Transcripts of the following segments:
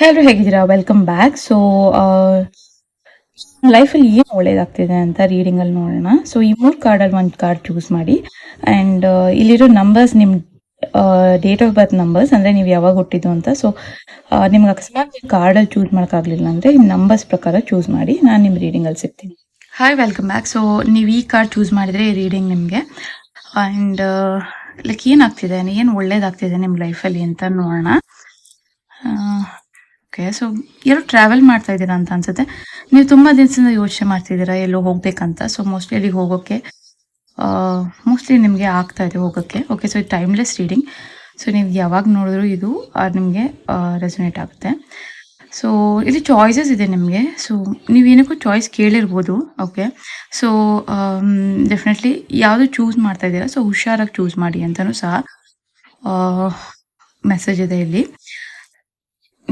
ಎಲ್ಲರೂ ಹೇಗಿದ್ದೀರಾ? Welcome back. So ಲೈಫಲ್ಲಿ ಏನು ಒಳ್ಳೇದಾಗ್ತಿದೆ ಅಂತ ರೀಡಿಂಗಲ್ಲಿ ನೋಡೋಣ. ಸೊ ಈ 3 ಕಾರ್ಡಲ್ಲಿ ಒಂದು ಕಾರ್ಡ್ ಚೂಸ್ ಮಾಡಿ. ಆ್ಯಂಡ್ ಇಲ್ಲಿರೋ ನಂಬರ್ಸ್ ನಿಮ್ಮ ಡೇಟ್ ಆಫ್ ಬರ್ತ್ ನಂಬರ್ಸ್, ಅಂದರೆ ನೀವು ಯಾವಾಗ ಹುಟ್ಟಿದ್ದು ಅಂತ. ಸೊ ನಿಮ್ಗೆ ಅಕಸ್ಮಾತ್ ಕಾರ್ಡಲ್ಲಿ ಚೂಸ್ ಮಾಡೋಕ್ಕಾಗಲಿಲ್ಲ ಅಂದರೆ ಈ ನಂಬರ್ಸ್ ಪ್ರಕಾರ ಚೂಸ್ ಮಾಡಿ. ನಾನು ನಿಮ್ಮ ರೀಡಿಂಗಲ್ಲಿ ಸಿಗ್ತೀನಿ. Hi, welcome back. ಸೊ ನೀವು ಈ ಕಾರ್ಡ್ ಚೂಸ್ ಮಾಡಿದರೆ ಈ ರೀಡಿಂಗ್ ನಿಮಗೆ. ಆ್ಯಂಡ್ ಲೈಕ್ ಏನಾಗ್ತಿದೆ, ಏನು ಒಳ್ಳೇದಾಗ್ತಿದೆ ನಿಮ್ಮ ಲೈಫಲ್ಲಿ ಅಂತ ನೋಡೋಣ. ಓಕೆ, ಸೊ ಎಲ್ಲೋ ಟ್ರಾವೆಲ್ ಮಾಡ್ತಾ ಇದ್ದೀರಾ ಅಂತ ಅನ್ಸುತ್ತೆ. ನೀವು ತುಂಬ ದಿನದಿಂದ ಯೋಚನೆ ಮಾಡ್ತಿದ್ದೀರಾ ಎಲ್ಲೋ ಹೋಗ್ಬೇಕಂತ. ಸೊ ಮೋಸ್ಟ್ಲಿ ಅಲ್ಲಿಗೆ ಹೋಗೋಕ್ಕೆ ಮೋಸ್ಟ್ಲಿ ನಿಮಗೆ ಆಗ್ತಾ ಇದೆ ಹೋಗೋಕ್ಕೆ. ಓಕೆ, ಸೊ ಇದು ಟೈಮ್ಲೆಸ್ ರೀಡಿಂಗ್. ಸೊ ನೀವು ಯಾವಾಗ ನೋಡಿದ್ರು ಇದು ನಿಮಗೆ ರೆಸೊನೇಟ್ ಆಗುತ್ತೆ. ಸೊ ಇಲ್ಲಿ ಚಾಯ್ಸಸ್ ಇದೆ ನಿಮಗೆ. ಸೊ ನೀವೇನಕ್ಕೂ ಚಾಯ್ಸ್ ಕೇಳಿರ್ಬೋದು. ಓಕೆ, ಸೊ ಡೆಫಿನೆಟ್ಲಿ ಯಾವುದು ಚೂಸ್ ಮಾಡ್ತಾ ಇದ್ದೀರಾ, ಸೊ ಹುಷಾರಾಗಿ ಚೂಸ್ ಮಾಡಿ ಅಂತಲೂ ಸಹ ಮೆಸೇಜ್ ಇದೆ ಇಲ್ಲಿ.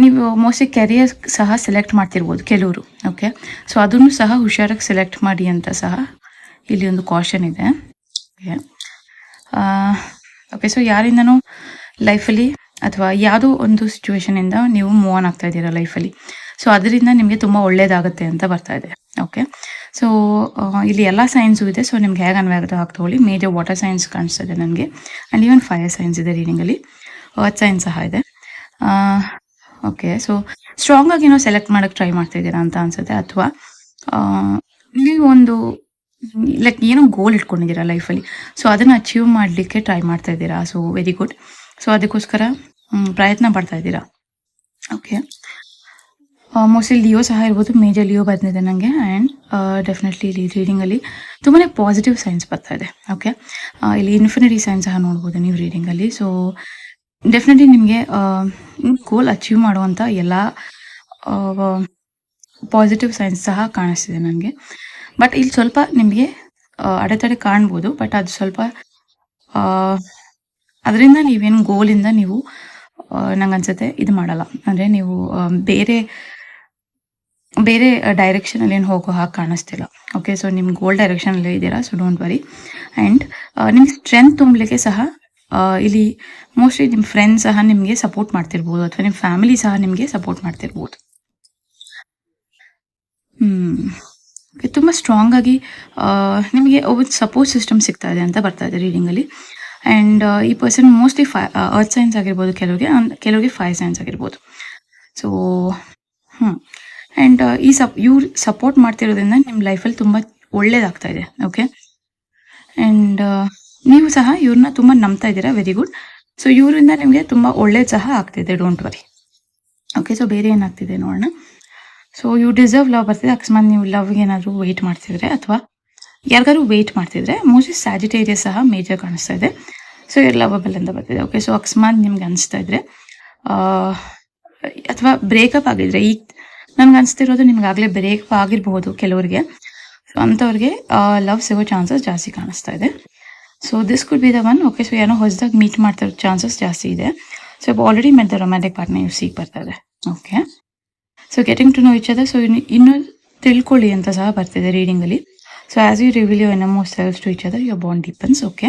ನೀವು ಮೋಸ್ಟ್ಲಿ ಕೆರಿಯರ್ ಸಹ ಸೆಲೆಕ್ಟ್ ಮಾಡ್ತಿರ್ಬೋದು ಕೆಲವರು. ಓಕೆ, ಸೊ ಅದನ್ನು ಸಹ ಹುಷಾರಾಗಿ ಸೆಲೆಕ್ಟ್ ಮಾಡಿ ಅಂತ ಸಹ ಇಲ್ಲಿ ಒಂದು ಕಾಷನ್ ಇದೆ. ಓಕೆ, ಓಕೆ, ಸೊ ಯಾರಿಂದನೂ ಲೈಫಲ್ಲಿ ಅಥವಾ ಯಾವುದೋ ಒಂದು ಸಿಚುವೇಶನಿಂದ ನೀವು ಮೂವ್ ಆನ್ ಆಗ್ತಾ ಇದ್ದೀರಾ ಲೈಫಲ್ಲಿ. ಸೊ ಅದರಿಂದ ನಿಮಗೆ ತುಂಬ ಒಳ್ಳೇದಾಗುತ್ತೆ ಅಂತ ಬರ್ತಾ ಇದೆ. ಓಕೆ, ಸೊ ಇಲ್ಲಿ ಎಲ್ಲ ಸೈನ್ಸು ಇದೆ. ಸೊ ನಿಮ್ಗೆ ಹೇಗೆ ಅನ್ವಾಗುತ್ತೆ ಹಾಗೆ ತಗೊಳ್ಳಿ. ಮೇಜರ್ ವಾಟರ್ ಸೈನ್ಸ್ ಕಾಣಿಸ್ತಾ ಇದೆ ನನಗೆ. ಆ್ಯಂಡ್ ಈವನ್ ಫೈರ್ ಸೈನ್ಸ್ ಇದೆ ರೀಡಿಂಗಲ್ಲಿ. ಅರ್ತ್ ಸೈನ್ಸ್ ಸಹ ಇದೆ. ಓಕೆ, ಸೊ ಸ್ಟ್ರಾಂಗ್ ಆಗಿ ಏನೋ ಸೆಲೆಕ್ಟ್ ಮಾಡೋಕ್ಕೆ ಟ್ರೈ ಮಾಡ್ತಾ ಇದ್ದೀರಾ ಅಂತ ಅನ್ಸುತ್ತೆ. ಅಥವಾ ನೀವು ಒಂದು ಲೈಕ್ ಏನೋ ಗೋಲ್ ಇಟ್ಕೊಂಡಿದ್ದೀರಾ ಲೈಫಲ್ಲಿ. ಸೊ ಅದನ್ನು ಅಚೀವ್ ಮಾಡಲಿಕ್ಕೆ ಟ್ರೈ ಮಾಡ್ತಾ ಇದ್ದೀರಾ. So very good. ಸೊ ಅದಕ್ಕೋಸ್ಕರ ಪ್ರಯತ್ನ ಪಡ್ತಾ ಇದ್ದೀರಾ. ಓಕೆ, ಮೋಸ್ಟ್ಲಿ ಲಿಯೋ ಸಹ ಇರ್ಬೋದು. ಮೇಜರ್ ಲಿಯೋ ಬಂದಿದೆ ನನಗೆ. ಆ್ಯಂಡ್ ಡೆಫಿನೆಟ್ಲಿ ಇಲ್ಲಿ ರೀಡಿಂಗಲ್ಲಿ ತುಂಬಾ ಪಾಸಿಟಿವ್ ಸೈನ್ಸ್ ಬರ್ತಾ ಇದೆ. ಓಕೆ, ಇಲ್ಲಿ ಇನ್ಫಿನಿಟಿ ಸೈನ್ಸ್ ಸಹ ನೋಡ್ಬೋದು ನೀವು ರೀಡಿಂಗಲ್ಲಿ. ಸೊ ಡೆಫಿನೆಟ್ಲಿ ನಿಮಗೆ ಗೋಲ್ ಅಚೀವ್ ಮಾಡುವಂಥ ಎಲ್ಲ ಪಾಸಿಟಿವ್ ಸೈನ್ಸ್ ಸಹ ಕಾಣಿಸ್ತಿದೆ ನನಗೆ. ಬಟ್ ಇಲ್ಲಿ ಸ್ವಲ್ಪ ನಿಮಗೆ ಅಡೆತಡೆ ಕಾಣ್ಬೋದು. ಬಟ್ ಅದು ಸ್ವಲ್ಪ ಅದರಿಂದ ನೀವೇನು ಗೋಲಿಂದ ನೀವು ನಂಗೆ ಅನ್ಸುತ್ತೆ ಇದು ಮಾಡಲ್ಲ. ಅಂದರೆ ನೀವು ಬೇರೆ ಬೇರೆ ಡೈರೆಕ್ಷನಲ್ಲಿ ಏನು ಹೋಗೋ ಹಾಗೆ ಕಾಣಿಸ್ತಿಲ್ಲ. ಓಕೆ, ಸೊ ನಿಮ್ಮ ಗೋಲ್ ಡೈರೆಕ್ಷನಲ್ಲೇ ಇದ್ದೀರಾ. So don't worry. ಆ್ಯಂಡ್ ನಿಮ್ಗೆ ಸ್ಟ್ರೆಂತ್ ತುಂಬಲಿಕ್ಕೆ ಸಹ ಇಲ್ಲಿ ಮೋಸ್ಟ್ಲಿ ನಿಮ್ಮ ಫ್ರೆಂಡ್ಸ್ ಸಹ ನಿಮಗೆ ಸಪೋರ್ಟ್ ಮಾಡ್ತಿರ್ಬೋದು, ಅಥವಾ ನಿಮ್ಮ ಫ್ಯಾಮಿಲಿ ಸಹ ನಿಮಗೆ ಸಪೋರ್ಟ್ ಮಾಡ್ತಿರ್ಬೋದು. ತುಂಬ ಸ್ಟ್ರಾಂಗ್ ಆಗಿ ನಿಮಗೆ ಒಂದು ಸಪೋರ್ಟ್ ಸಿಸ್ಟಮ್ ಸಿಗ್ತಾ ಇದೆ ಅಂತ ಬರ್ತಾ ಇದೆ ರೀಡಿಂಗಲ್ಲಿ. ಆ್ಯಂಡ್ ಈ ಪರ್ಸನ್ ಮೋಸ್ಟ್ಲಿ ಅರ್ತ್ ಸೈನ್ಸ್ ಆಗಿರ್ಬೋದು ಕೆಲವರಿಗೆ ಫೈರ್ ಸೈನ್ಸ್ ಆಗಿರ್ಬೋದು. ಸೊ ಆ್ಯಂಡ್ ಇವ್ರು ಸಪೋರ್ಟ್ ಮಾಡ್ತಿರೋದ್ರಿಂದ ನಿಮ್ಮ ಲೈಫಲ್ಲಿ ತುಂಬ ಒಳ್ಳೇದಾಗ್ತಾ ಇದೆ. ಓಕೆ, ಆ್ಯಂಡ್ ನೀವು ಸಹ ಇವ್ರನ್ನ ತುಂಬ ನಂಬ್ತಾ ಇದ್ದೀರಾ. Very good. ಸೊ ಇವರಿಂದ ನಿಮಗೆ ತುಂಬ ಒಳ್ಳೇದು ಸಹ ಆಗ್ತಿದೆ. Don't worry. ಓಕೆ, ಸೊ ಬೇರೆ ಏನಾಗ್ತಿದೆ ನೋಡೋಣ. ಸೊ ಯು ಡಿಸರ್ವ್ ಲವ್ ಬರ್ತಿದೆ. ಅಕಸ್ಮಾತ್ ನೀವು ಲವ್ಗೆ ಏನಾದರೂ ವೆಯ್ಟ್ ಮಾಡ್ತಿದ್ರೆ ಅಥವಾ ಯಾರಿಗಾದ್ರು ವೆಯ್ಟ್ ಮಾಡ್ತಿದ್ರೆ ಮೋಸ್ಟ್ಲಿ ಸ್ಯಾಜಿಟೇರಿಯಸ್ ಸಹ ಮೇಜರ್ ಕಾಣಿಸ್ತಾ ಇದೆ. ಸೊ ಇವ್ರು ಲವಬಲ್ ಅಂತ ಬರ್ತಿದೆ. ಓಕೆ, ಸೊ ಅಕಸ್ಮಾತ್ ನಿಮ್ಗೆ ಅನಿಸ್ತಾ ಇದ್ರೆ ಅಥವಾ ಬ್ರೇಕಪ್ ಆಗಿದ್ರೆ, ಈಗ ನನ್ಗೆ ಅನಿಸ್ತಿರೋದು ನಿಮ್ಗಾಗಲೇ ಬ್ರೇಕಪ್ ಆಗಿರಬಹುದು ಕೆಲವರಿಗೆ. ಸೊ ಅಂಥವ್ರಿಗೆ ಲವ್ ಸಿಗೋ ಚಾನ್ಸಸ್ ಜಾಸ್ತಿ ಕಾಣಿಸ್ತಾ ಇದೆ. So this could be the one. Okay, so ಏನೋ ಹೊಸದಾಗಿ ಮೀಟ್ ಮಾಡ್ತಿರೋ ಚಾನ್ಸಸ್ ಜಾಸ್ತಿ ಇದೆ. So already met the romantic partner you seek ಬರ್ತಾ ಇದೆ. Okay, so getting to know each other. So ಇನ್ನೂ ತಿಳ್ಕೊಳ್ಳಿ ಅಂತ ಸಹ ಬರ್ತಿದೆ ರೀಡಿಂಗಲ್ಲಿ. So as you reveal your innermost selves to each other, your bond deepens. Okay,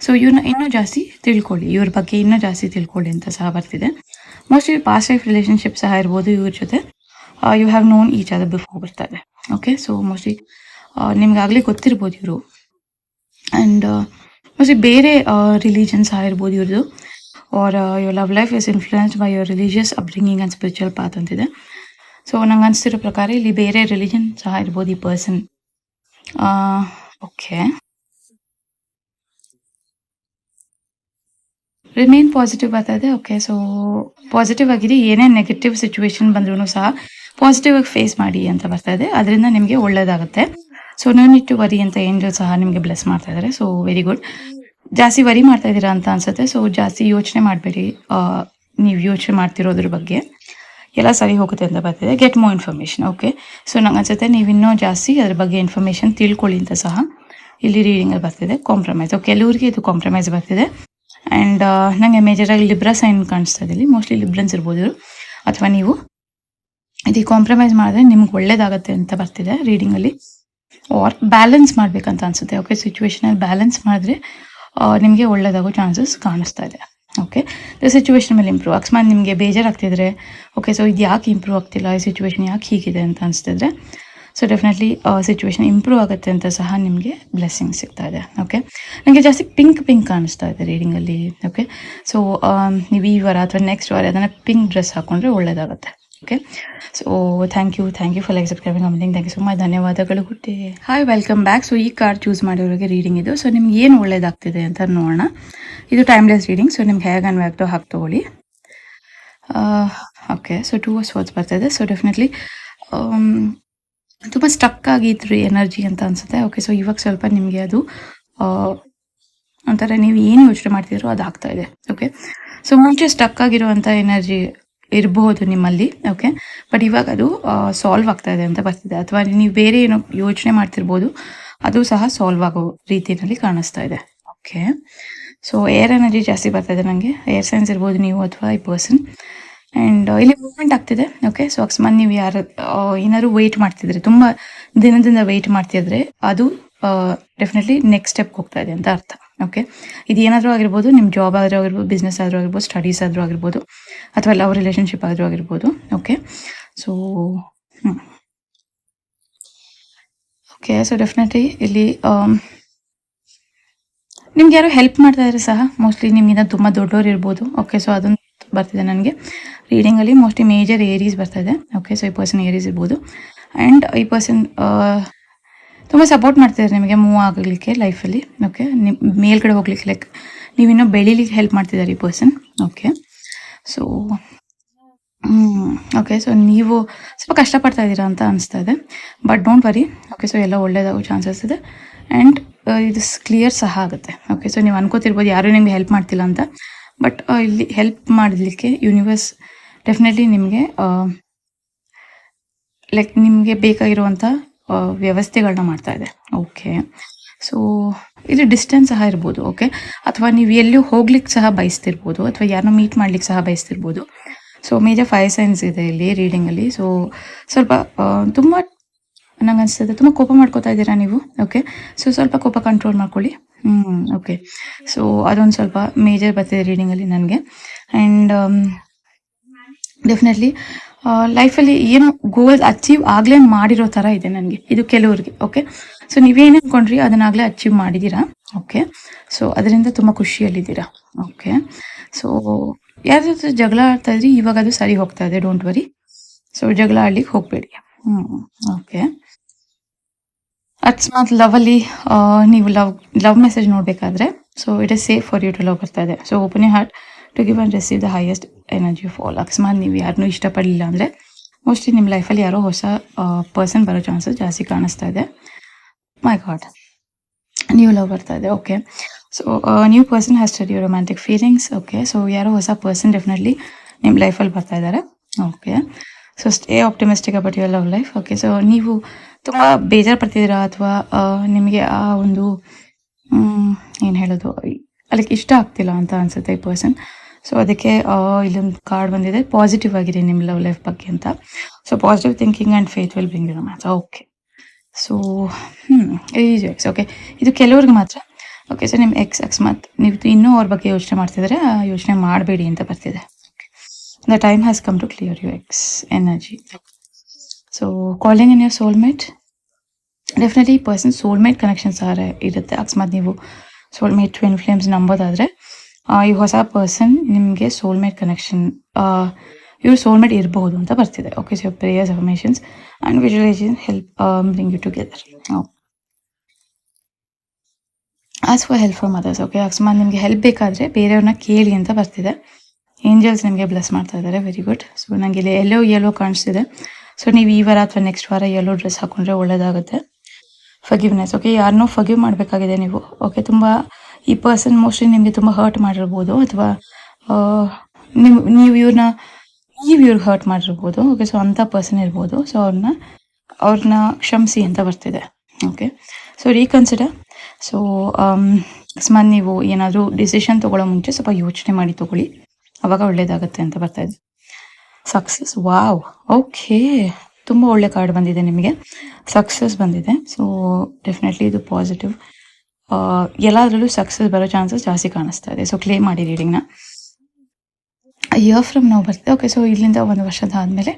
so ಇವ್ರನ್ನ ಇನ್ನೂ ಜಾಸ್ತಿ ತಿಳ್ಕೊಳ್ಳಿ, ಇವ್ರ ಬಗ್ಗೆ ಇನ್ನೂ ಜಾಸ್ತಿ ತಿಳ್ಕೊಳ್ಳಿ ಅಂತ ಸಹ ಬರ್ತಿದೆ. ಮೋಸ್ಟ್ಲಿ ಪಾಸ್ಟ್ ಲೈಫ್ ರಿಲೇಷನ್ಶಿಪ್ ಸಹ ಇರ್ಬೋದು ಇವ್ರ ಜೊತೆ. You have known each other before ಬರ್ತಾ ಇದೆ. ಓಕೆ, ಸೊ ಮೋಸ್ಟ್ಲಿ ನಿಮ್ಗಾಗಲೇ ಗೊತ್ತಿರ್ಬೋದು ಇವರು. ಆ್ಯಂಡ್ ಮೋಸ್ಟ್ಲಿ ಬೇರೆ ರಿಲಿಜನ್ ಸಹ ಇರ್ಬೋದು ಇವ್ರದ್ದು. Are your love life is influenced by your religious upbringing and spiritual path ಅಂತಿದೆ. ಸೊ ನಂಗೆ ಅನಿಸ್ತಿರೋ ಪ್ರಕಾರ ಇಲ್ಲಿ ಬೇರೆ ರಿಲಿಜನ್ ಸಹ ಇರ್ಬೋದು ಈ ಪರ್ಸನ್. ಓಕೆ, ರಿಮೇನ್ ಪಾಸಿಟಿವ್ ಬರ್ತಾ ಇದೆ. ಓಕೆ, ಸೊ ಪಾಸಿಟಿವ್ ಆಗಿದೆ. ಏನೇ ನೆಗೆಟಿವ್ ಸಿಚುವೇಶನ್ ಬಂದ್ರೂ ಸಹ ಪಾಸಿಟಿವ್ ಆಗಿ ಫೇಸ್ ಮಾಡಿ ಅಂತ ಬರ್ತಾ ಇದೆ. ಅದರಿಂದ ನಿಮಗೆ ಒಳ್ಳೇದಾಗುತ್ತೆ. So no need to worry ಅಂತ ಏಂಜಲ್ ಸಹ ನಿಮಗೆ ಬ್ಲೆಸ್ ಮಾಡ್ತಾ ಇದ್ದಾರೆ. So very good. ಜಾಸ್ತಿ ವರಿ ಮಾಡ್ತಾ ಇದ್ದೀರಾ ಅಂತ ಅನ್ಸುತ್ತೆ. ಸೊ ಜಾಸ್ತಿ ಯೋಚನೆ ಮಾಡಬೇಡಿ. ನೀವು ಯೋಚನೆ ಮಾಡ್ತಿರೋದ್ರ ಬಗ್ಗೆ ಎಲ್ಲ ಸರಿ ಹೋಗುತ್ತೆ ಅಂತ ಬರ್ತಿದೆ. Get more information. Okay, so ನಂಗೆ ಅನ್ಸುತ್ತೆ ನೀವು ಇನ್ನೂ ಜಾಸ್ತಿ ಅದ್ರ ಬಗ್ಗೆ ಇನ್ಫಾರ್ಮೇಷನ್ ತಿಳ್ಕೊಳ್ಳಿ ಅಂತ ಸಹ ಇಲ್ಲಿ ರೀಡಿಂಗಲ್ಲಿ ಬರ್ತಿದೆ. ಕಾಂಪ್ರಮೈಸ್. ಕೆಲವರಿಗೆ ಇದು ಕಾಂಪ್ರಮೈಸ್ ಬರ್ತಿದೆ. ಆ್ಯಂಡ್ ನನಗೆ ಮೇಜರಾಗಿ ಲಿಬ್ರಾ ಸೈನ್ ಕಾಣಿಸ್ತಾ ಇದೆ. ಮೋಸ್ಟ್ಲಿ ಲಿಬ್ರನ್ಸ್ ಇರ್ಬೋದು ಇವರು, ಅಥವಾ ನೀವು ಇದು ಕಾಂಪ್ರಮೈಸ್ ಮಾಡಿದ್ರೆ ನಿಮ್ಗೆ ಒಳ್ಳೇದಾಗುತ್ತೆ ಅಂತ ಬರ್ತಿದೆ ರೀಡಿಂಗಲ್ಲಿ. ಆರ್ ಬ್ಯಾಲೆನ್ಸ್ ಮಾಡಬೇಕಂತ ಅನ್ಸುತ್ತೆ. ಓಕೆ, ಸಿಚುವೇಶನಲ್ಲಿ ಬ್ಯಾಲೆನ್ಸ್ ಮಾಡಿದ್ರೆ ನಿಮಗೆ ಒಳ್ಳೇದಾಗೋ ಚಾನ್ಸಸ್ ಕಾಣಿಸ್ತಾ ಇದೆ. ಓಕೆ, ದ ಸಿಚುವೇಶನ್ ಮೇಲೆ ಇಂಪ್ರೂವ್. ಅಕಸ್ಮಾತ್ ನಿಮಗೆ ಬೇಜಾರಾಗ್ತಿದ್ರೆ, ಓಕೆ ಸೊ ಇದು ಯಾಕೆ ಇಂಪ್ರೂವ್ ಆಗ್ತಿಲ್ಲ, ಈ ಸಿಚುವೇಶನ್ ಯಾಕೆ ಹೀಗಿದೆ ಅಂತ ಅನಿಸ್ತಿದ್ರೆ, ಸೊ ಡೆಫಿನೆಟ್ಲಿ ಸಿಚುವೇಶನ್ ಇಂಪ್ರೂವ್ ಆಗುತ್ತೆ ಅಂತ ಸಹ ನಿಮಗೆ ಬ್ಲೆಸ್ಸಿಂಗ್ ಸಿಗ್ತಾ ಇದೆ. ಓಕೆ, ನನಗೆ ಜಾಸ್ತಿ ಪಿಂಕ್ ಕಾಣಿಸ್ತಾ ಇದೆ ರೀಡಿಂಗಲ್ಲಿ. ಓಕೆ, ಸೊ ನೀವು ಈ ವಾರ ಅಥವಾ ನೆಕ್ಸ್ಟ್ ವಾರ ಅದನ್ನು ಪಿಂಕ್ ಡ್ರೆಸ್ ಹಾಕೊಂಡ್ರೆ ಒಳ್ಳೇದಾಗುತ್ತೆ. Okay, so thank you for like subscribing commenting. Thank you so much, ಧನ್ಯವಾದಗಳು. Good hi, welcome back. So ಈ ಕಾರ್ಡ್ ಚೂಸ್ ಮಾಡಿರೋರಿಗೆ ರೀಡಿಂಗ್ ಇದು. ಸೊ ನಿಮ್ಗೆ ಏನು ಒಳ್ಳೇದಾಗ್ತಿದೆ ಅಂತ ನೋಡೋಣ. ಇದು ಟೈಮ್ಲೆಸ್ ರೀಡಿಂಗ್. ಸೊ ನಿಮ್ಗೆ ಹೇಗೆ ಅನ್ವಾಗ್ತೋ ಹಾಕಿ ತಗೊಳ್ಳಿ. ಓಕೆ, ಸೊ 2 of Swords ಬರ್ತಾಯಿದೆ. ಸೊ ಡೆಫಿನೆಟ್ಲಿ ತುಂಬ ಸ್ಟಕ್ ಆಗಿದ್ರಿ ಎನರ್ಜಿ ಅಂತ ಅನ್ಸುತ್ತೆ. ಓಕೆ, ಸೊ ಇವಾಗ ಸ್ವಲ್ಪ ನಿಮಗೆ ಅದು ಒಂಥರ ನೀವು ಏನು ಯೋಚನೆ ಮಾಡ್ತಿದ್ರು ಅದು ಆಗ್ತಾ ಇದೆ. ಓಕೆ, ಸೊ ಮುಂಚೆ ಸ್ಟಕ್ ಆಗಿರುವಂಥ ಎನರ್ಜಿ ಇರಬಹುದು ನಿಮ್ಮಲ್ಲಿ. ಓಕೆ, ಬಟ್ ಇವಾಗ ಅದು ಸಾಲ್ವ್ ಆಗ್ತಾ ಇದೆ ಅಂತ ಬರ್ತಿದೆ. ಅಥವಾ ನೀವು ಬೇರೆ ಏನೋ ಯೋಚನೆ ಮಾಡ್ತಿರ್ಬೋದು, ಅದು ಸಹ ಸಾಲ್ವ್ ಆಗೋ ರೀತಿಯಲ್ಲಿ ಕಾಣಿಸ್ತಾ ಇದೆ. ಓಕೆ, ಸೊ ಏರ್ ಎನರ್ಜಿ ಜಾಸ್ತಿ ಬರ್ತಾ ಇದೆ ನನಗೆ. ಏರ್ ಸೈನ್ಸ್ ಇರ್ಬೋದು ನೀವು ಅಥವಾ ಈ ಪರ್ಸನ್. ಆ್ಯಂಡ್ ಇಲ್ಲಿ ಮೂವ್ಮೆಂಟ್ ಆಗ್ತಿದೆ. ಓಕೆ, ಸೊ ಅಕಸ್ಮಾತ್ ನೀವು ಯಾರು ಏನಾದ್ರು ವೆಯ್ಟ್ ಮಾಡ್ತಿದ್ರೆ, ತುಂಬ ದಿನದಿಂದ ವೆಯ್ಟ್ ಮಾಡ್ತಿದ್ರೆ, ಅದು ಡೆಫಿನೆಟ್ಲಿ ನೆಕ್ಸ್ಟ್ ಸ್ಟೆಪ್ಗೆ ಹೋಗ್ತಾ ಇದೆ ಅಂತ ಅರ್ಥ. ಓಕೆ, ಇದು ಏನಾದರೂ ಆಗಿರ್ಬೋದು, ನಿಮ್ಮ ಜಾಬ್ ಆದರೂ ಆಗಿರ್ಬೋದು, ಬಿಸ್ನೆಸ್ ಆದರೂ ಆಗಿರ್ಬೋದು, ಸ್ಟಡೀಸ್ ಆದರೂ ಆಗಿರ್ಬೋದು, ಅಥವಾ ಲವ್ ರಿಲೇಷನ್ಶಿಪ್ ಆದರೂ ಆಗಿರ್ಬೋದು. Okay, so okay, so definitely ಇಲ್ಲಿ ನಿಮ್ಗೆ ಯಾರೋ ಹೆಲ್ಪ್ ಮಾಡ್ತಾ ಇದ್ರೆ ಸಹ, ಮೋಸ್ಟ್ಲಿ ನಿಮ್ಗಿಂತ ತುಂಬ ದೊಡ್ಡವ್ರು ಇರ್ಬೋದು. ಓಕೆ, ಸೊ ಅದೊಂದು ಬರ್ತಿದೆ ನನಗೆ ರೀಡಿಂಗಲ್ಲಿ. ಮೋಸ್ಟ್ಲಿ ಮೇಜರ್ ಏರೀಸ್ ಬರ್ತಾ ಇದೆ. ಓಕೆ, ಸೊ ಈ ಪರ್ಸನ್ ಏರೀಸ್ ಇರ್ಬೋದು. ಆ್ಯಂಡ್ ಈ ಪರ್ಸನ್ ತುಂಬ ಸಪೋರ್ಟ್ ಮಾಡ್ತಿದ್ದಾರೆ ನಿಮಗೆ ಮೂವ್ ಆಗಲಿಕ್ಕೆ ಲೈಫಲ್ಲಿ. ಓಕೆ, ಮೇಲ್ಗಡೆ ಹೋಗ್ಲಿಕ್ಕೆ, ಲೈಕ್ ನೀವಿನ್ನೂ ಬೆಳೀಲಿಕ್ಕೆ ಹೆಲ್ಪ್ ಮಾಡ್ತಿದ್ದಾರೆ ಈ person. Okay, so okay, so ನೀವು ಸ್ವಲ್ಪ ಕಷ್ಟಪಡ್ತಾ ಇದ್ದೀರಾ ಅಂತ ಅನಿಸ್ತಾ ಇದೆ. But don't worry. Okay, so ಎಲ್ಲ ಒಳ್ಳೇದಾಗೋ ಚಾನ್ಸಸ್ ಇದೆ. ಆ್ಯಂಡ್ ಇದು ಕ್ಲಿಯರ್ ಸಹ ಆಗುತ್ತೆ. ಓಕೆ, ಸೊ ನೀವು ಅನ್ಕೋತಿರ್ಬೋದು ಯಾರೂ ನಿಮಗೆ ಹೆಲ್ಪ್ ಮಾಡ್ತಿಲ್ಲ ಅಂತ. ಬಟ್ ಇಲ್ಲಿ ಹೆಲ್ಪ್ ಮಾಡಲಿಕ್ಕೆ ಯೂನಿವರ್ಸ್ ಡೆಫಿನೆಟ್ಲಿ ನಿಮಗೆ ಲೈಕ್ ನಿಮಗೆ ಬೇಕಾಗಿರುವಂಥ ವ್ಯವಸ್ಥೆಗಳನ್ನ ಮಾಡ್ತಾ ಇದೆ. ಓಕೆ, ಸೊ ಇದು ಡಿಸ್ಟೆನ್ಸ್ ಸಹ ಇರ್ಬೋದು. ಓಕೆ, ಅಥವಾ ನೀವು ಎಲ್ಲೂ ಹೋಗ್ಲಿಕ್ಕೆ ಸಹ ಬಯಸ್ತಿರ್ಬೋದು, ಅಥವಾ ಯಾರನ್ನೂ ಮೀಟ್ ಮಾಡ್ಲಿಕ್ಕೆ ಸಹ ಬಯಸ್ತಿರ್ಬೋದು. ಸೊ ಮೇಜರ್ 5 ಸೈನ್ಸ್ ಇದೆ ಇಲ್ಲಿ ರೀಡಿಂಗಲ್ಲಿ. ಸೊ ಸ್ವಲ್ಪ ತುಂಬ ನಂಗೆ ಅನಿಸ್ತದೆ ತುಂಬ ಕೋಪ ಮಾಡ್ಕೋತಾ ಇದ್ದೀರಾ ನೀವು. ಓಕೆ, ಸೊ ಸ್ವಲ್ಪ ಕೋಪ ಕಂಟ್ರೋಲ್ ಮಾಡ್ಕೊಳ್ಳಿ. ಓಕೆ, ಸೊ ಅದೊಂದು ಸ್ವಲ್ಪ ಮೇಜರ್ ಬರ್ತಿದೆ ರೀಡಿಂಗಲ್ಲಿ ನನಗೆ. ಆ್ಯಂಡ್ ಡೆಫಿನೆಟ್ಲಿ ಲೈಫಲ್ಲಿ ಏನು ಗೋಲ್ಸ್ ಅಚೀವ್ ಆಗಲೇ ಮಾಡಿರೋ ಥರ ಇದೆ ನನಗೆ ಇದು ಕೆಲವ್ರಿಗೆ. ಓಕೆ, ಸೊ ನೀವೇನು ಅಂದ್ಕೊಂಡ್ರಿ ಅದನ್ನಾಗಲೇ ಅಚೀವ್ ಮಾಡಿದ್ದೀರಾ. ಓಕೆ, ಸೊ ಅದರಿಂದ ತುಂಬ ಖುಷಿಯಲ್ಲಿದ್ದೀರಾ. ಓಕೆ, ಸೊ ಯಾರ ಜೊತೆ ಜಗಳ ಆಡ್ತಾ ಇದ್ರಿ, ಇವಾಗ ಅದು ಸರಿ ಹೋಗ್ತಾ ಇದೆ. Don't worry. ಸೊ ಜಗಳ ಆಡ್ಲಿಕ್ಕೆ ಹೋಗಬೇಡಿ. ಓಕೆ, ಅಕಸ್ಮಾತ್ ಲವಲ್ಲಿ ನೀವು ಲವ್ ಮೆಸೇಜ್ ನೋಡಬೇಕಾದ್ರೆ, so it is safe for you to love ಬರ್ತಾ ಇದೆ. So open your heart to give and receive the highest energy of all. ಅಕಸ್ಮಾತ್ ನೀವು ಯಾರನ್ನೂ ಇಷ್ಟಪಡಲಿಲ್ಲ ಅಂದರೆ, ಮೋಸ್ಟ್ಲಿ ನಿಮ್ಮ ಲೈಫಲ್ಲಿ ಯಾರೋ ಹೊಸ ಪರ್ಸನ್ ಬರೋ ಚಾನ್ಸಸ್ ಜಾಸ್ತಿ ಕಾಣಿಸ್ತಾ ಇದೆ. ಮೈ ಗಾಡ್, ನ್ಯೂ ಲವ್ ಬರ್ತಾ ಇದೆ. Okay, so new person has study romantic feelings. Okay, so ಯಾರೋ ಹೊಸ ಪರ್ಸನ್ ಡೆಫಿನೆಟ್ಲಿ ನಿಮ್ಮ ಲೈಫಲ್ಲಿ ಬರ್ತಾ ಇದ್ದಾರೆ. Okay, so stay optimistic about your love life. Okay, so ನೀವು ತುಂಬ ಬೇಜಾರು ಪಡ್ತಿದ್ದೀರಾ, ಅಥವಾ ನಿಮಗೆ ಆ ಒಂದು ಏನು ಹೇಳೋದು ಅದಕ್ಕೆ ಇಷ್ಟ ಆಗ್ತಿಲ್ಲ ಅಂತ ಅನಿಸುತ್ತೆ ಈ ಪರ್ಸನ್. ಸೊ ಅದಕ್ಕೆ ಇಲ್ಲೊಂದು ಕಾರ್ಡ್ ಬಂದಿದೆ, ಪಾಸಿಟಿವ್ ಆಗಿದೆ ನಿಮ್ಮ ಲವ್ ಲೈಫ್ ಬಗ್ಗೆ ಅಂತ. So positive thinking and faith will bring you romance. Okay, so is X. Okay, ಇದು ಕೆಲವ್ರಿಗೆ ಮಾತ್ರ. ಓಕೆ, ಸೊ ನಿಮ್ಮ ಅಕಸ್ಮಾತ್ ನೀವು ಇನ್ನೂ ಅವ್ರ ಬಗ್ಗೆ ಯೋಚನೆ ಮಾಡ್ತಿದ್ರೆ, ಯೋಚನೆ ಮಾಡಬೇಡಿ ಅಂತ ಬರ್ತಿದೆ. The time has come to clear you X energy. So calling in your soulmate. Definitely ಈ ಪರ್ಸನ್ ಸೋಲ್ಮೇಟ್ ಕನೆಕ್ಷನ್ ಸಹ ಇರುತ್ತೆ. ಅಕಸ್ಮಾತ್ ನೀವು ಸೋಲ್ಮೇಟ್ ಟ್ವಿನ್ ಫ್ಲೇಮ್ಸ್ ನಂಬೋದಾದರೆ, ಈ ಹೊಸ ಪರ್ಸನ್ ನಿಮಗೆ ಸೋಲ್ಮೇಟ್ ಕನೆಕ್ಷನ್, ಇವ್ರು ಸೋಲ್ಮೇಟ್ ಇರಬಹುದು ಅಂತ ಬರ್ತಿದೆ. Okay, so prayers, affirmations and visualization help bring you together. As for help from others. Okay, ಅಕಸ್ಮಾತ್ ನಿಮಗೆ ಹೆಲ್ಪ್ ಬೇಕಾದರೆ ಬೇರೆಯವ್ರನ್ನ ಕೇಳಿ ಅಂತ ಬರ್ತಿದೆ. ಏಂಜಲ್ಸ್ ನಿಮಗೆ ಬ್ಲೆಸ್ ಮಾಡ್ತಾ ಇದ್ದಾರೆ. Very good. ಸೊ ನನಗೆ ಇಲ್ಲಿ ಯೆಲ್ಲೋ ಕಾಣಿಸ್ತಿದೆ. ಸೊ ನೀವು ಈ ವಾರ ಅಥವಾ ನೆಕ್ಸ್ಟ್ ವಾರ ಯೆಲ್ಲೋ ಡ್ರೆಸ್ ಹಾಕೊಂಡ್ರೆ ಒಳ್ಳೇದಾಗುತ್ತೆ. ಫರ್ಗಿವ್ನೆಸ್. ಓಕೆ, ಯಾರನ್ನೋ ಫರ್ಗಿವ್ ಮಾಡಬೇಕಾಗಿದೆ ನೀವು. ಓಕೆ, ತುಂಬ ಈ ಪರ್ಸನ್ ಮೋಸ್ಟ್ಲಿ ನಿಮಗೆ ತುಂಬ ಹರ್ಟ್ ಮಾಡಿರ್ಬೋದು, ಅಥವಾ ನೀವು ಇವ್ರಿಗೆ ಹರ್ಟ್ ಮಾಡಿರ್ಬೋದು. ಓಕೆ, ಸೊ ಅಂಥ ಪರ್ಸನ್ ಇರ್ಬೋದು. ಸೊ ಅವ್ರನ್ನ ಕ್ಷಮಿಸಿ ಅಂತ ಬರ್ತಿದೆ. Okay, so reconsider. ಸೊ ಅಕಸ್ಮಾತ್ ನೀವು ಏನಾದರೂ ಡಿಸಿಷನ್ ತೊಗೊಳ್ಳೋ ಮುಂಚೆ ಸ್ವಲ್ಪ ಯೋಚನೆ ಮಾಡಿ ತೊಗೊಳ್ಳಿ, ಅವಾಗ ಒಳ್ಳೇದಾಗುತ್ತೆ ಅಂತ ಬರ್ತಾ ಇದೆ. ಸಕ್ಸಸ್. ವಾವ್, ಓಕೆ, ತುಂಬ ಒಳ್ಳೆ ಕಾರ್ಡ್ ಬಂದಿದೆ ನಿಮಗೆ. ಸಕ್ಸಸ್ ಬಂದಿದೆ. ಸೊ ಡೆಫಿನೆಟ್ಲಿ ಇದು ಪಾಸಿಟಿವ್. ಎಲ್ಲದರಲ್ಲೂ ಸಕ್ಸಸ್ ಬರೋ ಚಾನ್ಸಸ್ ಜಾಸ್ತಿ ಕಾಣಿಸ್ತಾ ಇದೆ. ಸೊ ಕ್ಲೇಮ್ ಮಾಡಿ ರೀಡಿಂಗ್ನ. ಇಯರ್ ಫ್ರಮ್ ನಾವು ಬರ್ತದೆ. ಓಕೆ, ಸೊ ಇಲ್ಲಿಂದ 1 ವರ್ಷದ ಆದಮೇಲೆ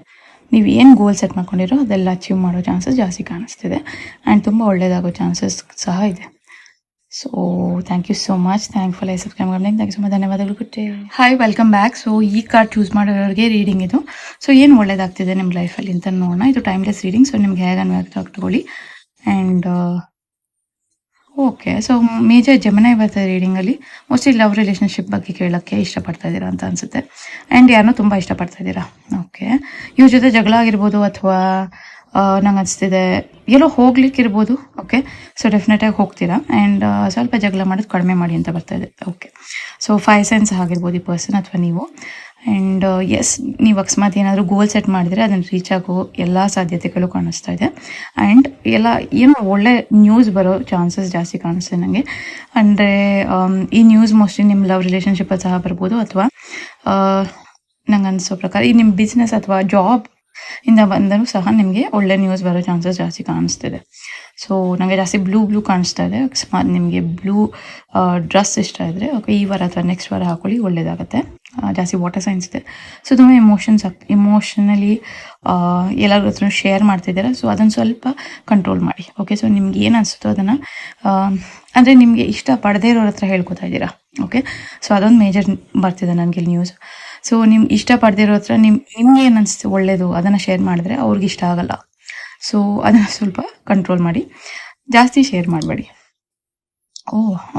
ನೀವು ಏನು ಗೋಲ್ ಸೆಟ್ ಮಾಡ್ಕೊಂಡಿರೋ ಅದೆಲ್ಲ ಅಚೀವ್ ಮಾಡೋ ಚಾನ್ಸಸ್ ಜಾಸ್ತಿ ಕಾಣಿಸ್ತಿದೆ. ಆ್ಯಂಡ್ ತುಂಬ ಒಳ್ಳೇದಾಗೋ ಚಾನ್ಸಸ್ ಸಹ ಇದೆ. So thank you so much. Thank for subscribe ಮಾಡಿ. Thank you so much. ಧನ್ಯವಾದಗಳು. Good day. Hi, welcome back. So ಈ ಕಾರ್ಡ್ ಚೂಸ್ ಮಾಡೋರಿಗೆ ರೀಡಿಂಗ್ ಇದು. ಸೊ ಏನು ಒಳ್ಳೇದಾಗ್ತಿದೆ ನಿಮ್ಮ ಲೈಫಲ್ಲಿ ಅಂತ ನೋಡೋಣ. ಇದು ಟೈಮ್ಲೆಸ್ ರೀಡಿಂಗ್. ಸೊ ನಿಮ್ಗೆ ಹೇಗೆ ಅನ್ವಾಗ ತಗೊಳ್ಳಿ. ಆ್ಯಂಡ್ ಓಕೆ, ಸೊ ಮೇಜರ್ ಜಮನೈ ಬರ್ತದೆ ರೀಡಿಂಗಲ್ಲಿ. ಮೋಸ್ಟ್ಲಿ ಲವ್ ರಿಲೇಷನ್ಶಿಪ್ ಬಗ್ಗೆ ಕೇಳೋಕ್ಕೆ ಇಷ್ಟಪಡ್ತಾ ಇದ್ದೀರಾ ಅಂತ ಅನಿಸುತ್ತೆ. ಆ್ಯಂಡ್ ಯಾರನ್ನೂ ತುಂಬ ಇಷ್ಟಪಡ್ತಾ ಇದ್ದೀರಾ. ಓಕೆ, ಇವ್ರ ಜೊತೆ ಜಗಳ ಆಗಿರ್ಬೋದು ಅಥವಾ ನಂಗೆ ಅನಿಸ್ತಿದೆ ಎಲ್ಲೋ ಹೋಗ್ಲಿಕ್ಕಿರ್ಬೋದು. ಓಕೆ, ಸೊ ಡೆಫಿನೆಟಾಗಿ ಹೋಗ್ತೀರಾ. ಆ್ಯಂಡ್ ಸ್ವಲ್ಪ ಜಗಳ ಮಾಡೋದು ಕಡಿಮೆ ಮಾಡಿ ಅಂತ ಬರ್ತಾ ಇದೆ. ಓಕೆ, ಸೊ 5 ಸೆನ್ಸ್ ಆಗಿರ್ಬೋದು ಈ ಪರ್ಸನ್ ಅಥವಾ ನೀವು. ಆ್ಯಂಡ್ ಎಸ್, ನೀವು ಅಕಸ್ಮಾತ್ ಏನಾದರೂ ಗೋಲ್ ಸೆಟ್ ಮಾಡಿದರೆ ಅದನ್ನು ರೀಚ್ ಆಗೋ ಎಲ್ಲ ಸಾಧ್ಯತೆಗಳು ಕಾಣಿಸ್ತಾ ಇದೆ. ಆ್ಯಂಡ್ ಏನೋ ಒಳ್ಳೆ ನ್ಯೂಸ್ ಬರೋ ಚಾನ್ಸಸ್ ಜಾಸ್ತಿ ಕಾಣಿಸ್ತಿದೆ ನನಗೆ. ಅಂದರೆ ಈ ನ್ಯೂಸ್ ಮೋಸ್ಟ್ಲಿ ನಿಮ್ಮ ಲವ್ ರಿಲೇಷನ್ಶಿಪ್ ಸಹ ಬರ್ಬೋದು, ಅಥವಾ ನಂಗೆ ಅನಿಸೋ ಪ್ರಕಾರ ಈ ನಿಮ್ಮ ಬಿಸ್ನೆಸ್ ಅಥವಾ ಜಾಬ್ ಇಂದ ಬಂದರೂ ಸಹ ನಿಮಗೆ ಒಳ್ಳೆ ನ್ಯೂಸ್ ಬರೋ ಚಾನ್ಸಸ್ ಜಾಸ್ತಿ ಕಾಣಿಸ್ತಿದೆ. ಸೊ ನನಗೆ ಜಾಸ್ತಿ ಬ್ಲೂ ಕಾಣಿಸ್ತಾ ಇದೆ. ಅಕಸ್ಮಾತ್ ನಿಮಗೆ ಬ್ಲೂ ಡ್ರೆಸ್ ಇಷ್ಟ ಇದ್ದರೆ ಓಕೆ, ಈ ವಾರ ಅಥವಾ ನೆಕ್ಸ್ಟ್ ವಾರ ಹಾಕೊಳ್ಳಿ, ಒಳ್ಳೆಯದಾಗುತ್ತೆ. ಜಾಸ್ತಿ ವಾಟರ್ ಸೈನ್ಸ್ ಇದೆ. ಸೊ ತುಂಬ ಇಮೋಷನಲಿ ಎಲ್ಲರ ಹತ್ರ ಶೇರ್ ಮಾಡ್ತಿದ್ದೀರಾ. ಸೊ ಅದನ್ನು ಸ್ವಲ್ಪ ಕಂಟ್ರೋಲ್ ಮಾಡಿ. ಓಕೆ, ಸೊ ನಿಮ್ಗೆ ಏನು ಅನಿಸುತ್ತೋ ಅದನ್ನು ಅಂದರೆ ನಿಮಗೆ ಇಷ್ಟ ಪಡದೇ ಇರೋರ ಹತ್ರ ಹೇಳ್ಕೊತಾ ಇದ್ದೀರಾ. ಓಕೆ, ಸೊ ಅದೊಂದು ಮೇಜರ್ ಬರ್ತಿದೆ ನನಗೆ ನ್ಯೂಸ್. ಸೊ ನಿಮ್ಗೆ ಇಷ್ಟ ಪಡೆದಿರೋ ಹತ್ರ ನಿಮ್ಗೆ ಏನು ಅನಿಸ್ತು ಒಳ್ಳೇದು ಅದನ್ನು ಶೇರ್ ಮಾಡಿದ್ರೆ ಅವ್ರಿಗೆ ಇಷ್ಟ ಆಗಲ್ಲ. ಸೊ ಅದನ್ನು ಸ್ವಲ್ಪ ಕಂಟ್ರೋಲ್ ಮಾಡಿ, ಜಾಸ್ತಿ ಶೇರ್ ಮಾಡಬೇಡಿ.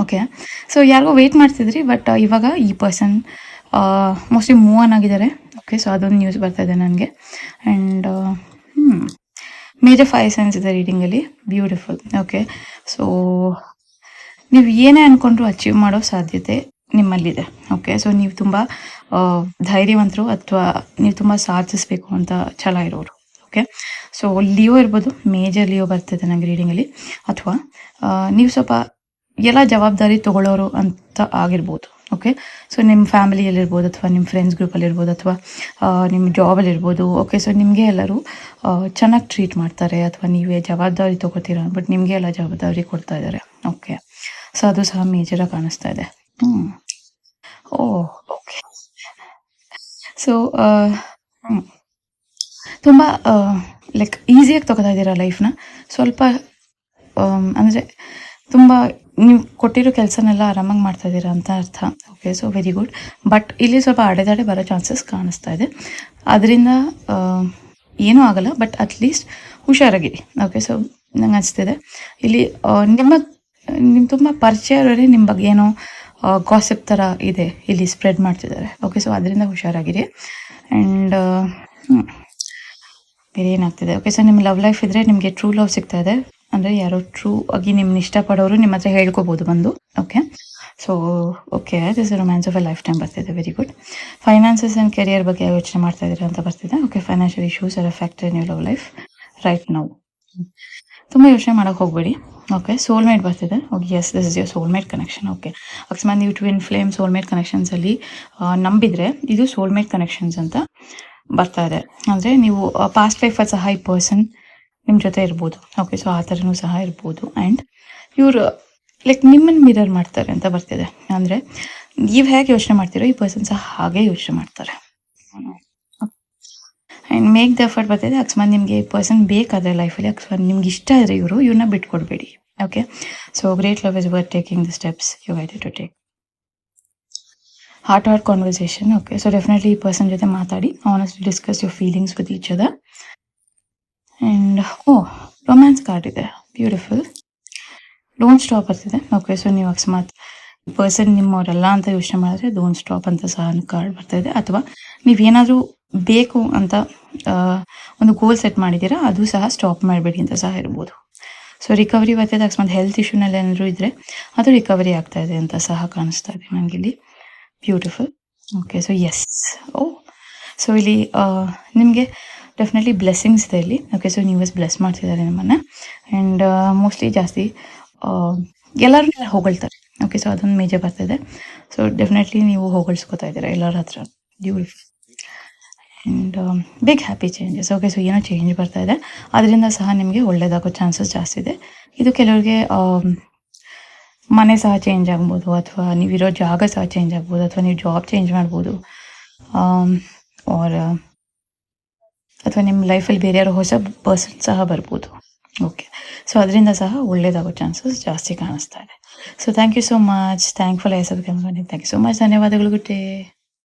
ಓಕೆ, ಸೊ ಯಾರಿಗೋ ವೆಯ್ಟ್ ಮಾಡ್ತಿದ್ರಿ, ಬಟ್ ಇವಾಗ ಈ ಪರ್ಸನ್ ಮೋಸ್ಟ್ಲಿ ಮೂವ್ ಆನ್ ಆಗಿದ್ದಾರೆ. ಓಕೆ, ಸೊ ಅದೊಂದು ನ್ಯೂಸ್ ಬರ್ತಾ ಇದೆ ನನಗೆ. ಆ್ಯಂಡ್ ಮೇಜರ್ 5 ಸೆನ್ಸ್ ಇದೆ ರೀಡಿಂಗಲ್ಲಿ. ಬ್ಯೂಟಿಫುಲ್. ಓಕೆ, ಸೊ ನೀವು ಏನೇ ಅಂದ್ಕೊಂಡ್ರು ಅಚೀವ್ ಮಾಡೋ ಸಾಧ್ಯತೆ ನಿಮ್ಮಲ್ಲಿದೆ. ಓಕೆ, ಸೊ ನೀವು ತುಂಬ ಧೈರ್ಯವಂತರು ಅಥವಾ ನೀವು ತುಂಬ ಸಾಧಿಸಬೇಕು ಅಂತ ಛಲ ಇರೋರು. ಓಕೆ, ಸೊ ಲಿಯೋ ಇರ್ಬೋದು, ಮೇಜರ್ ಲಿಯೋ ಬರ್ತಿದೆ ನನಗೆ ರೀಡಿಂಗಲ್ಲಿ. ಅಥವಾ ನೀವು ಸ್ವಲ್ಪ ಎಲ್ಲ ಜವಾಬ್ದಾರಿ ತೊಗೊಳ್ಳೋರು ಅಂತ ಆಗಿರ್ಬೋದು. ಓಕೆ, ಸೊ ನಿಮ್ಮ ಫ್ಯಾಮಿಲಿಯಲ್ಲಿರ್ಬೋದು ಅಥವಾ ನಿಮ್ಮ ಫ್ರೆಂಡ್ಸ್ ಗ್ರೂಪಲ್ಲಿರ್ಬೋದು ಅಥವಾ ನಿಮ್ಮ ಜಾಬಲ್ಲಿರ್ಬೋದು. ಓಕೆ, ಸೊ ನಿಮಗೆ ಎಲ್ಲರೂ ಚೆನ್ನಾಗಿ ಟ್ರೀಟ್ ಮಾಡ್ತಾರೆ ಅಥವಾ ನೀವೇ ಜವಾಬ್ದಾರಿ ತೊಗೋತೀರಾ, ಬಟ್ ನಿಮಗೆ ಎಲ್ಲ ಜವಾಬ್ದಾರಿ ಕೊಡ್ತಾ ಇದ್ದಾರೆ. ಓಕೆ, ಸೊ ಅದು ಸಹ ಮೇಜರಾಗಿ ಕಾಣಿಸ್ತಾ ಇದೆ. ಓಕೆ, ಸೊ ತುಂಬ ಲೈಕ್ ಈಸಿಯಾಗಿ ತೊಗೋತಾ ಇದ್ದೀರಾ ಲೈಫ್ನ. ಸ್ವಲ್ಪ ಅಂದರೆ ತುಂಬ ನೀವು ಕೊಟ್ಟಿರೋ ಕೆಲಸನೆಲ್ಲ ಆರಾಮಾಗಿ ಮಾಡ್ತಾ ಇದ್ದೀರಾ ಅಂತ ಅರ್ಥ. Okay, so very good. But ಇಲ್ಲಿ ಸ್ವಲ್ಪ ಅಡೆದಾಡೆ ಬರೋ ಚಾನ್ಸಸ್ ಕಾಣಿಸ್ತಾ ಇದೆ. ಅದರಿಂದ ಏನೂ ಆಗಲ್ಲ, ಬಟ್ ಅಟ್ಲೀಸ್ಟ್ ಹುಷಾರಾಗಿರಿ. ಓಕೆ, ಸೊ ನಂಗೆ ಅನಿಸ್ತಿದೆ ಇಲ್ಲಿ ನಿಮ್ಮ ತುಂಬ ಪರಿಚಯ ಇರೋರೇ ನಿಮ್ಮ ಬಗ್ಗೆ ಏನೋ ಗಾಸಿಪ್ ಥರ ಇದೆ ಇಲ್ಲಿ ಸ್ಪ್ರೆಡ್ ಮಾಡ್ತಿದ್ದಾರೆ. ಓಕೆ, ಸೊ ಅದರಿಂದ ಹುಷಾರಾಗಿರಿ. ಆ್ಯಂಡ್ ಬೇರೆ ಏನಾಗ್ತಿದೆ. ಓಕೆ, ಸೊ ನಿಮ್ಮ ಲವ್ ಲೈಫ್ ಇದ್ದರೆ ನಿಮಗೆ ಟ್ರೂ ಲವ್ ಸಿಗ್ತಾ ಇದೆ. ಅಂದರೆ ಯಾರೋ ಟ್ರೂ ಆಗಿ ನಿಮ್ಮನ್ನ ಇಷ್ಟಪಡೋರು ನಿಮ್ಮ ಹತ್ರ ಹೇಳ್ಕೊಬೋದು ಬಂದು. Okay, so okay, this romance of a lifetime ಬರ್ತಿದೆ. Very good. Finances and career ಬಗ್ಗೆ ಯೋಚನೆ ಮಾಡ್ತಾ ಇದ್ದೀರಾ ಅಂತ ಬರ್ತಿದೆ. Okay, financial issues are affected in your love life right now. ತುಂಬ ಯೋಚನೆ ಮಾಡೋಕ್ಕೆ ಹೋಗಬೇಡಿ. ಓಕೆ, ಸೋಲ್ಮೇಟ್ ಬರ್ತಿದೆ. Okay, yes, this is your soulmate connection. Okay, ಅಕಸ್ಮಾತ್ ನೀವು ಟ್ವಿನ್ ಫ್ಲೇಮ್ ಸೋಲ್ಮೇಟ್ ಕನೆಕ್ಷನ್ಸಲ್ಲಿ ನಂಬಿದರೆ ಇದು ಸೋಲ್ಮೇಟ್ ಕನೆಕ್ಷನ್ಸ್ ಅಂತ ಬರ್ತಾ ಇದೆ. ಅಂದರೆ ನೀವು ಪಾಸ್ಟ್ ಲೈಫಲ್ಲಿ ಸಹ ಈ ಪರ್ಸನ್ ನಿಮ್ಮ ಜೊತೆ ಇರ್ಬೋದು. ಓಕೆ, ಸೊ ಆ ಥರನೂ ಸಹ ಇರ್ಬೋದು. ಆ್ಯಂಡ್ ಇವರು ಲೈಕ್ ನಿಮ್ಮನ್ನು ಮಿರರ್ ಮಾಡ್ತಾರೆ ಅಂತ ಬರ್ತಿದೆ. ಅಂದರೆ ನೀವು ಹೇಗೆ ಯೋಚನೆ ಮಾಡ್ತೀರೋ ಈ ಪರ್ಸನ್ ಸಹ ಹಾಗೆ ಯೋಚನೆ ಮಾಡ್ತಾರೆ. ಆ್ಯಂಡ್ ಮೇಕ್ ದ ಎಫರ್ಟ್ ಬರ್ತಿದೆ. ಅಕಸ್ಮಾತ್ ನಿಮಗೆ ಈ ಪರ್ಸನ್ ಬೇಕಾದರೆ ಲೈಫಲ್ಲಿ, ಅಕಸ್ಮಾತ್ ನಿಮ್ಗೆ ಇಷ್ಟ ಇದ್ದರೆ ಇವ್ರನ್ನ ಬಿಟ್ಕೊಡ್ಬೇಡಿ. Okay, so great love is worth taking the steps you guided to take. Heart conversation. Okay, so definitely ಈ ಪರ್ಸನ್ ಜೊತೆ ಮಾತಾಡಿ, honestly discuss your feelings with each other. And romance card ಇದೆ. ಬ್ಯೂಟಿಫುಲ್. ಡೋಂಟ್ ಸ್ಟಾಪ್ ಬರ್ತಿದೆ. Okay, so ನೀವು ಅಕಸ್ಮಾತ್ person ನಿಮ್ಮವರೆಲ್ಲ ಅಂತ ಯೋಚನೆ ಮಾಡಿದ್ರೆ ಡೋಂಟ್ ಸ್ಟಾಪ್ ಅಂತ ಸಹ ಕಾರ್ಡ್ ಬರ್ತಾ ಇದೆ. ಅಥವಾ ನೀವೇನಾದರೂ ಬೇಕು ಅಂತ ಒಂದು ಗೋಲ್ ಸೆಟ್ ಮಾಡಿದ್ದೀರಾ, ಅದು ಸಹ ಸ್ಟಾಪ್ ಮಾಡಬೇಡಿ ಅಂತ ಸಹ ಇರ್ಬೋದು. ಸೊ ರಿಕವರಿ ಬರ್ತಿದೆ. ಅಕಸ್ಮಾತ್ ಹೆಲ್ತ್ ಇಶ್ಯೂನಲ್ಲಿ ಏನಾದರೂ ಇದ್ದರೆ ಅದು ರಿಕವರಿ ಆಗ್ತಾ ಇದೆ ಅಂತ ಸಹ ಕಾಣಿಸ್ತಾ ಇದೆ ನನಗಿಲ್ಲಿ. Beautiful. Okay, so yes. So ಇಲ್ಲಿ ನಿಮಗೆ ಡೆಫಿನೆಟ್ಲಿ ಬ್ಲೆಸ್ಸಿಂಗ್ಸ್ ಇದೆ ಇಲ್ಲಿ. ಓಕೆ, ಸೊ ಯೂನಿವರ್ಸ್ ಬ್ಲೆಸ್ ಮಾಡ್ತಿದ್ದಾರೆ ನಿಮ್ಮನ್ನು. ಆ್ಯಂಡ್ ಮೋಸ್ಟ್ಲಿ ಜಾಸ್ತಿ ಎಲ್ಲರೂ ಹೊಗಳ್ತಾರೆ. ಓಕೆ, ಸೊ ಅದೊಂದು ಮೇಜರ್ ಬರ್ತಿದೆ. ಸೊ ಡೆಫಿನೆಟ್ಲಿ ನೀವು ಹೊಗಳ್ಸ್ಕೊತಾ ಇದ್ದೀರಾ ಎಲ್ಲರ ಹತ್ರ. Beautiful. And big happy changes. Okay, so ಏನೋ ಚೇಂಜ್ ಬರ್ತಾ ಇದೆ, ಅದರಿಂದ ಸಹ ನಿಮಗೆ ಒಳ್ಳೇದಾಗೋ ಚಾನ್ಸಸ್ ಜಾಸ್ತಿ ಇದೆ. ಇದು ಕೆಲವ್ರಿಗೆ ಮನೆ ಸಹ ಚೇಂಜ್ ಆಗ್ಬೋದು, ಅಥವಾ ನೀವಿರೋ ಜಾಗ ಸಹ ಚೇಂಜ್ ಆಗ್ಬೋದು, ಅಥವಾ ನೀವು ಜಾಬ್ ಚೇಂಜ್ ಮಾಡ್ಬೋದು. ಆರ್ ಅಥವಾ ನಿಮ್ಮ ಲೈಫಲ್ಲಿ ಬೇರೆ ಯಾರೋ ಹೊಸ ಪರ್ಸನ್ ಸಹ ಬರ್ಬೋದು. ಓಕೆ, ಸೊ ಅದರಿಂದ ಸಹ ಒಳ್ಳೇದಾಗೋ ಚಾನ್ಸಸ್ ಜಾಸ್ತಿ ಕಾಣಿಸ್ತಾ ಇದೆ. So thank you so much, thankful ಆಗಿ ಥ್ಯಾಂಕ್ ಯು ಸೋ ಮಚ್, ಧನ್ಯವಾದಗಳು, ಗುಡ್ ಡೇ.